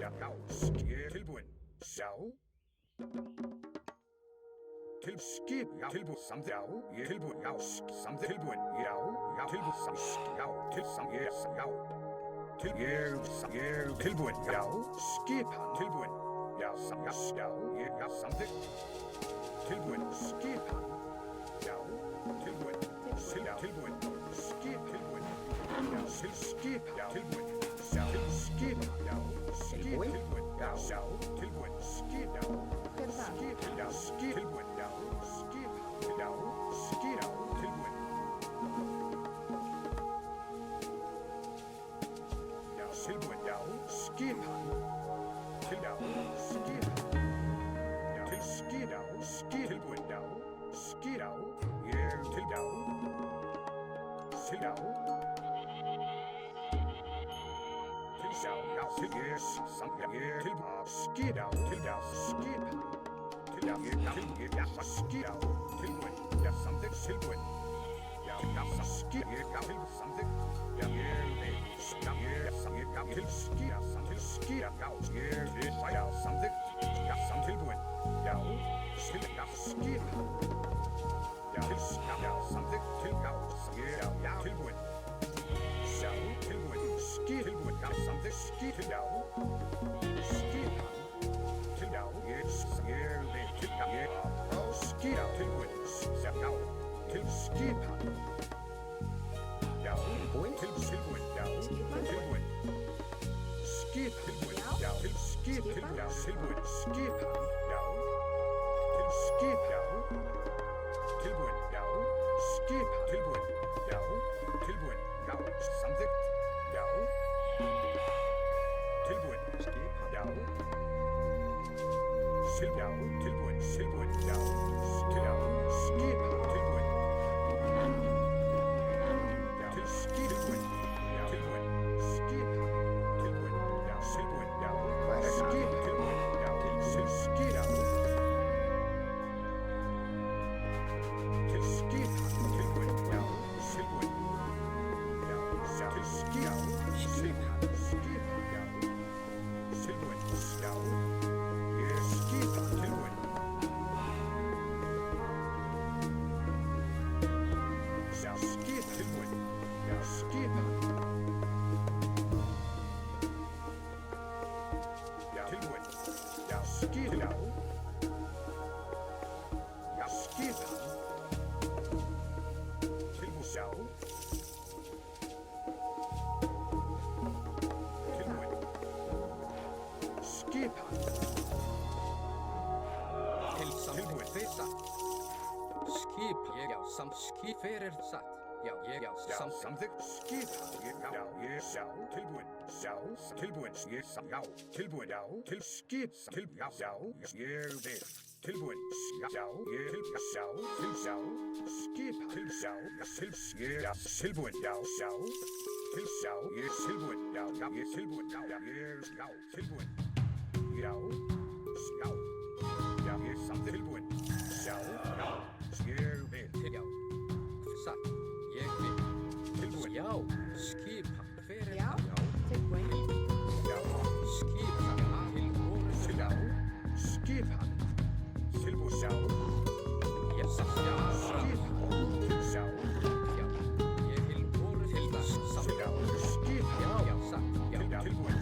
já, skip, tilbúin, sjá. Til skip, já, tilbúin, samt, já, ég tilbúin, já, samt, tilbúin, já, tilbúin, samt, já, til samt, ég, já. Til, ég, tilbúin, já, skip hann, tilbúin, já, ég, já, samþykkt. Tilbúin, skip hann, já, tilbúin, tilbúin, skip, tilbúin, já, skip, já, tilbúin, sjá, skip, já, skip, tilbúin, já, sjá, tilbúin, skip, já, skip, já, skip, tilbúin, já, skip, já, skip, já, tilbúin. Já, tilbúin, já, skip hann, til, já, skip hann, já, til, skip, já, skip, tilbúin, já, skip, já, ég, til, já, til, já. Já, til ég, samt, ég, til, skip, já, til, já, skip, til, já, ég, já, skip, já, tilbúin, já, samþykkt, tilbúin, já, skip, ég, já, til, samþykkt, já, ég, til, skip, já, til, skip, já, ég, til, já, samþykkt, já, samt, tilbúin, já, til, já, skip, já, til, já, samþykkt, til, já, tilbúin. Já, tilbúin, skip, tilbúin, já, samþykkt, skip, já, skip hann, til, já, ég, til, já, ég, skip, já, tilbúin, já, til, skip hann, já, tilbúin, já, tilbúin, skip, tilbúin, já, til, skip, tilbúin, já, tilbúin, skip hann, já, til, skip, já, tilbúin, já, skip hann, tilbúin, já, tilbúin, já, samþykkt, já, tilbúin, skip, já, já, tilbúin, tilbúin, já, skip, tilbúin, já, til, skip, tilbúin, já, tilbúin, skip, tilbúin, já, tilbúin, já, skip, tilbúin, já, til, skip, já, til, skip, tilbúin, já, tilbúin. Til skip, já, skip, já, tilbúin, já, ég, skip, tilbúin. Já, skip, tilbúin, já, skip, já, tilbúin, já, skip, já, skip, tilbúin, já. Skip hann. Tilbúin, fyrsta. Skip, ég, já, samt, skip, fyrir, satt. Já, ég, já, samt, samþykkt, skip hann, ég, já, tilbúin, já, tilbúin, ég, já, tilbúin, já, til, skip, til, já, ég, vil, tilbúin, já, ég, til, já, skip, til, já, til, ég, tilbúin, já, til, já, ég, tilbúin, já, ég, tilbúin, já, ég, tilbúin. Já, ég samt tilbúin, já, ég vil, til, já, satt, ég vil, tilbúin, já, skip, fyrir, Já, tilbúin. já, skip, til, til, já, skip hann, tilbúin, já, ég, satt, já, skip hann, til, já, já, ég vil, til, satt, til, já, skip hann, já, satt, já, til, tilbúin,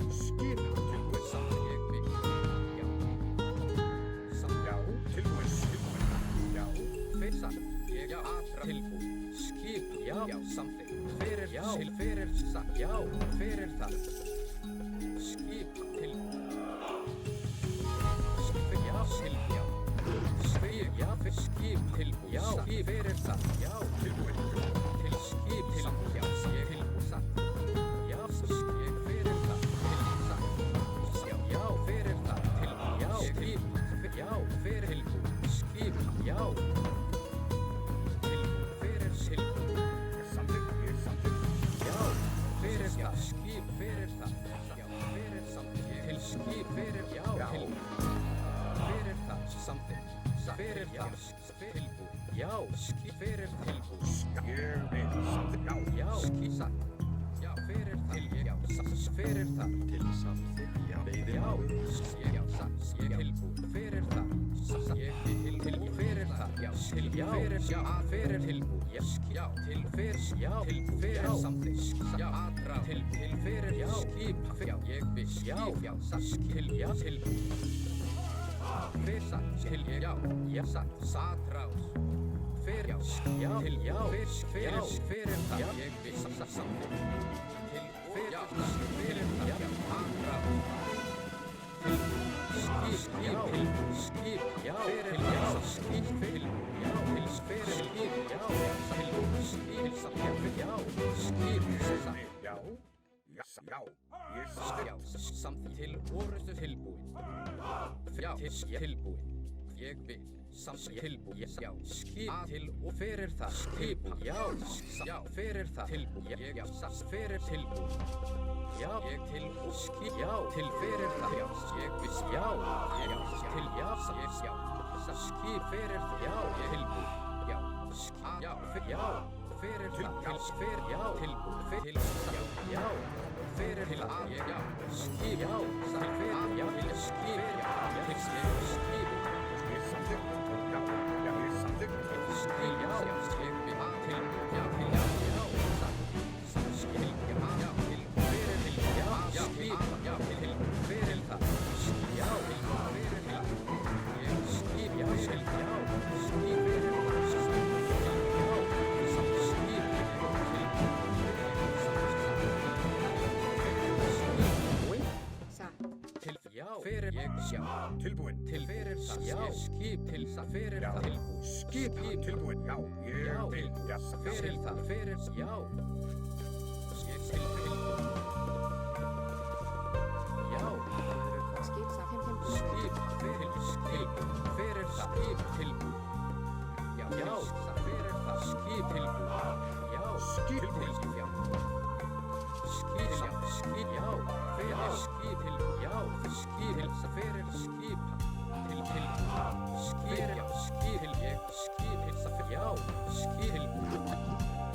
skip hann, tilbúin, satt, ég vil, já, satt, já, tilbúin, já, fyrir, satt, ég, já, tilbúin, skip, já, samþykkt, fyrir, já, til, fyrir, satt, já, fyrir það, skip, til, skip, já, til, já, skip, já, fyrir, skip, tilbúin, já, skip, fyrir það, já, tilbúin, til, skip, til, já, ég, tilbúin, satt, já, skip, fyrir það, til, satt, já, fyrir það, til, já, skip, já, fyrir, tilbúin, skip, já, fyrir það, skip, fyrir það, já, fyrir samt, til, skip, fyrir, já, til, fyrir það, samþykkt, fyrir það, tilbú, já, skip, fyrir, tilbú, ég vil, samþykkt, já, já, skip, satt, já, fyrir þar, já, fyrir þar, til samþykkt, já, já, veiðimaður, já, ég tilbúin, fyrir þar, ég til, fyrir þar, já, til, já, fyrir tilbúin, já, til, fyrir, já, til, fyrir samþykkt, já, aðrá, til, fyrir, já, skipa, já, ég viss, já, til, já, tilbúin, fyrir satt, til, já, satt, rás, fyrir, já, til, já, fyrir það, ég viss, samþykkt, til, fyrir, já, fyrir það, já, aðrá, skip, já, skip, já, fyrir, já, skip, fyrir, já, til, fyrir, skip, já, til, skip, já, skip, Já, já, samt til orustu tilbúin, já, tilbúin, ég vil, samt tilbúin, já, skip til og fyrir það, skip, já, fyrir það, tilbúin, já, fyrir tilbúin, já, ég til og skip, já, til fyrir það, já, ég viss, já, til, já, skip fyrir það, já, tilbúin, já, fyrir það, til, fyrir, já, tilbúin, fyrir, já, fyrir til að, já, skip, já, til fyrir, já, til skip, já, til skip, Ég samþykkt. Já, ég samþykkt. skip, já, ég vil, til, já, til, skip, já, til, fyrir til, já, skip, já, til, fyrir það, já, til, fyrir til, ég skip, já, til, já, skip, fyrir það, fyrir ég sjá Tilbúin. til fyrir það já skip til það fyrir Já. það tilbúin Skip. Tilbúin. Já, já ég vil. Já, fyrir það fyrir já ég til tilbúin já Skip sá 5 skip fyrir það tilbúin já fyrir það skip tilbúin já Skip tilbúin já skip já fyrir skip til já skip til fyrir skip til skip já skip til ég skip til já skip til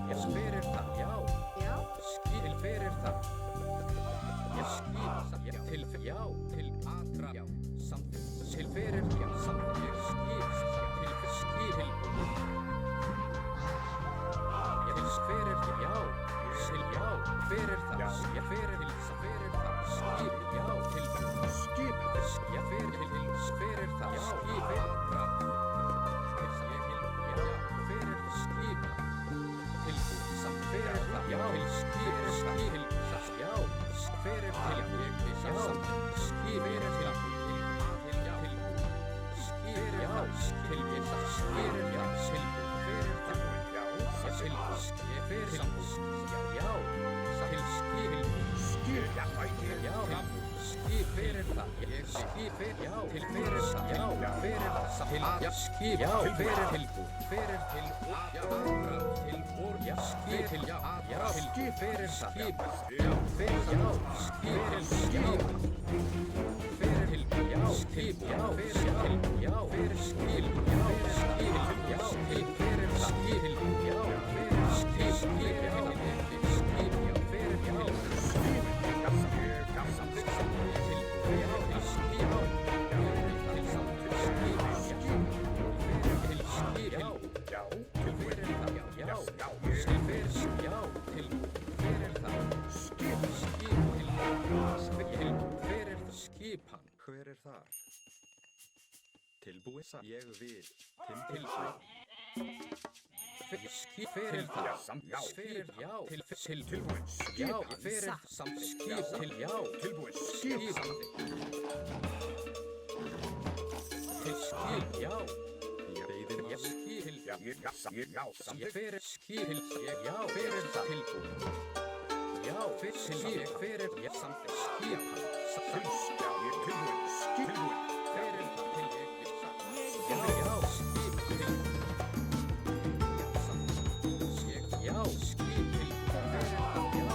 já fyrir það já Já, skip til fyrir það já skip já til já til aðra já samt til fyrir já samt ég skip til skip til ég fyrir já til já fyrir það Já. ég fyrir til fyrir það skip já til Skip. já fyrir það já skip aðra til ég til já fyrir skip til samt fyrir það já til skip til já fyrir til ég já samt skip fyrir til já til skip já til ég fyrir já til fyrir það Já, ég til ég fyrir já til skip skip. Já, ég já skip fyrir það ég skip fyrir já til fyrir það já fyrir það til já skip já fyrir tilbúin fyrir til já til vor já skip til já til fyrir það skip já fyrir já skip til skip fyrir til já skip já fyrir til já fyrir skip já skip já skip fyrir það skip til já fyrir skip skip já fyrir já hver þar? Tilbúin, ég vil, Skip fyrir það fyrir já til Tilbúin. já fyrir samt skip til já Tilbúin. skip til skip já ég veiðir ég skip til Já, ég ég fyrir skip til já fyrir það tilbúin já fyrir skip fyrir ég samt skip Tilbúin. fyrir það til ég já skip til já skip til fyrir það já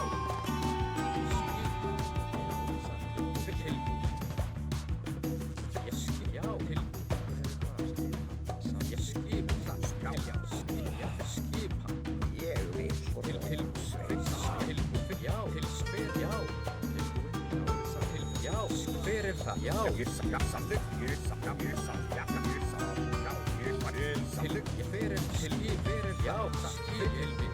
skip til ég skip já til ég skip það já skip já skip Ég vil. til já til fyrir það, já, Ég samþykk, ég samþykk, ég samþykk, ég samþykk, já, ég var til, samþykk. ég fyrir, til, ég fyrir, já, skip, hilbi.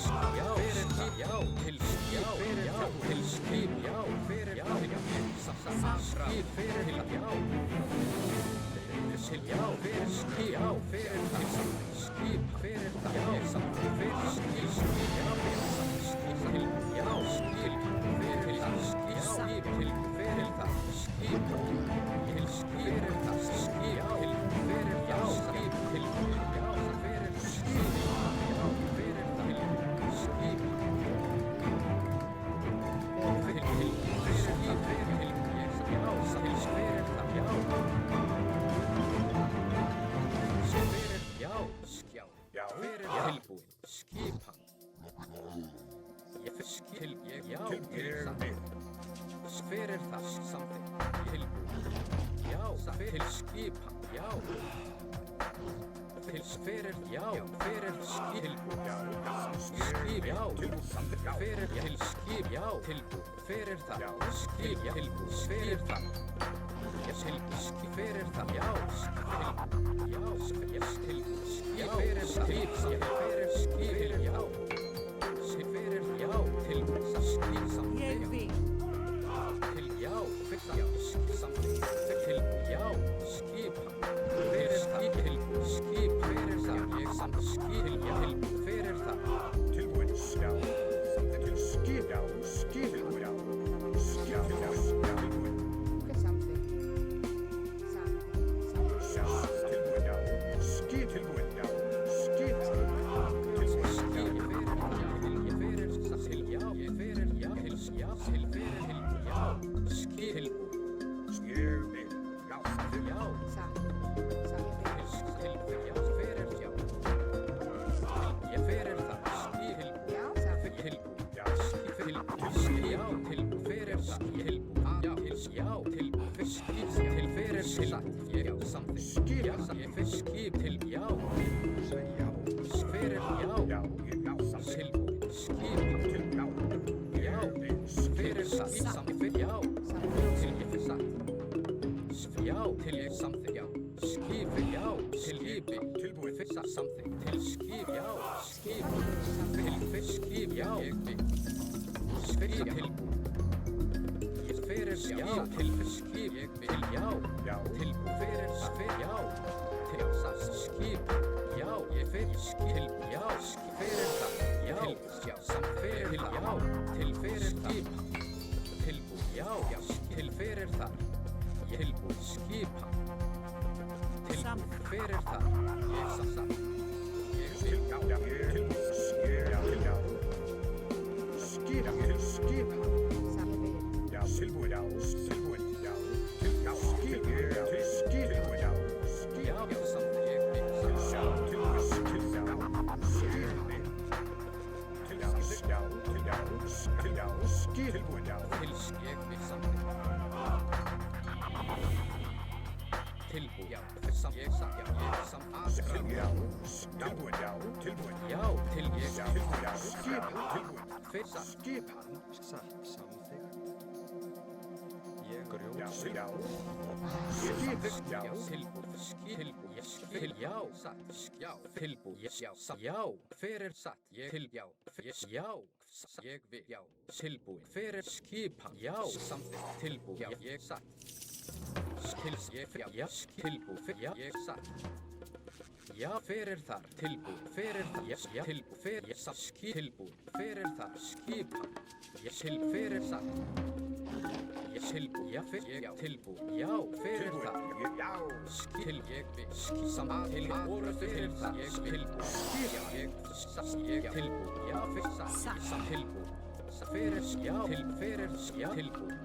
Já, fyrir það, já, til, já, fyrir, já, til, skip, já, fyrir, já, skip, fyrir, já, til, já, fyrir, skip, já, fyrir það, skip, fyrir það, já, fyrir, skip, já, fyrir það, skip, til, já, skip, fyrir það, skip, til, fyrir það, skip, til, fyrir það, skip, til, fyrir, já, skip, til, já, fyrir, skip, já, fyrir það, skip, Já, tilbúin, skipan. Ég skil, já, til það. Fyrir það, samþykkt, tilbúin. Já, til skipan, já. Til fyrir, já, fyrir skilbúin. Skip, já, fyrir, til skip, já, tilbúin. Fyrir það, skip, já, tilbúin. Fyrir það. Ég tilbúin, skip, fyrir það, já, tilbúin. Já, ég tilbúin, skip, fyrir það, skip, fyrir skip, já. Skip, fyrir, já, tilbúin, skip, samþykkt. Til, já, fyrir það, skip, samþykkt. Til, já, skipan. Fyrir skip, tilbúin, skip, fyrir það, ég samþykkt. Skip, já, tilbúin, fyrir það. tilbúin, já, samþykk, til skip, já, skip, já, skip, já, tilbúin, Hver samþykk? já, tilbúin, já, skip, tilbúin, já, skip, Skip til, já, Segja. fyrir, já, já, samþykk, tilbúin, skip, til, já, já, fyrir það, samþykkt, já, til ég fyrir satt, já, til ég samþykkt, já, skip, já, til skipi, tilbúin, fyrir satt, samþykkt, til skip, já, skip, til fyrir skip, já, fyrir tilbúin, ég fyrir, já, til fyrir skip, til, já, já, tilbúin, fyrir, já, til satt, skip, já, ég fyrir skip, já, fyrir það, já, samt fyrir, já, til fyrir skip, tilbúin, já, til fyrir það, tilbúin, skipa, tilbúin, fyrir það, ég samt, ég til, já, já, til, skip, já, til, já, skip, já, til, skip, já, tilbúin, já, tilbúin, já, til, já, skip, já, til, skip, tilbúin, já, skip, já, samt, ég já, tilbúin, til, já, skip, til, já, skip, tilbúin, já, til ég samt, tilbúin, já, samt, ég samt, já, samt, til, já, tilbúin, já, tilbúin, já, til ég já, tilbúin, já, skip, tilbúin, fyrir það, skip, Satt. Samþykkt. Ég grjót. já, til, já, skip, já, tilbúin, tilbúin, ég skil, já, satt, já, tilbúin, já, satt, já, fyrir satt, ég til, já, já, ég við, já, tilbúin, fyrir skipan, já, samþykkt, tilbúin, já, ég satt, skil, ég, já, tilbúin, já, ég satt, já, fyrir þar, tilbúin, fyrir það, já, tilbúin, fyrir, ég satt, tilbúin, fyrir þar, skipan, ég til, fyrir satt, ég tilbúin, já, fyrir, já, tilbúin, já, fyrir það, já, skil, ég við, saman, til, voru fyrir það, ég tilbúin, skil, ég tilbúin, já, fyrir það, samt, tilbúin, fyrir, já, til, fyrir, já, tilbúin,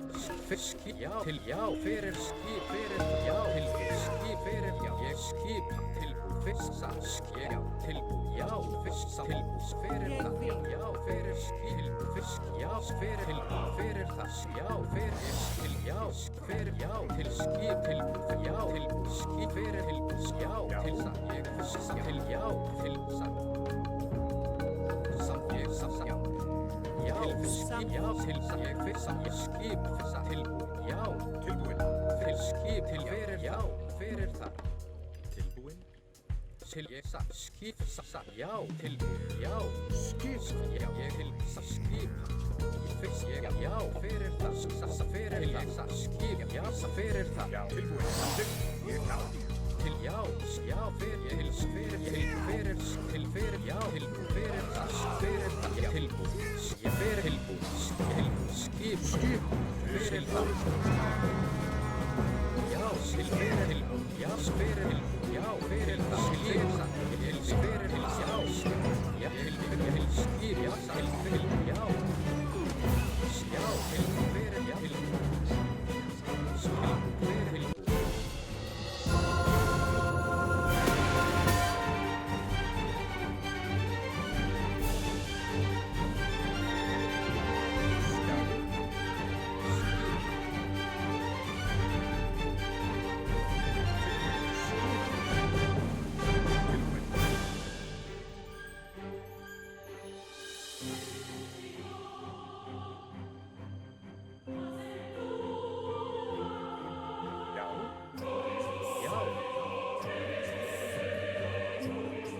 fiski, já, til, já, fyrir, skip, fyrir, já, tilbúin, skip, fyrir, já, ég skipa, tilbúin, fyrst, satt, skip, já, tilbúin, já, fyrst, tilbúin, fyrir það, já, fyrir, skip, fisk, já, fyrir, tilbúin, fyrir það, já, fyrir, til, já, fyrir, já, til, skip, tilbúin, já, tilbúin, skip, fyrir, tilbúin, já, til, satt, ég, fyrst, til, já, til, satt, samt, ég, samt, já, já, skip, já, til, ég fyrsta, ég skip, fyrsta, tilbúin, já, Tilbúin. til skip, til fyrir, já, fyrir þar, tilbúin, til ég sa, skip, sa, já, tilbúin, já, Skip. já, ég til, skip, fyrst, ég, já, fyrir þar, fyrir þar, skip, já, fyrir þar, Já, tilbúin. Samþykkt. Ég klára. til, já, fyrir, ég til, fyrir, já, tilbúin, þar, já, tilbúin, ég fyrir, tilbúin, skip, Skip. fyrir þar, já, fyrir, tilbúin, já, fyrir, já, fyrir þar, fyrir þar, ég til, fyrir, já, skip, já, fyrir, já,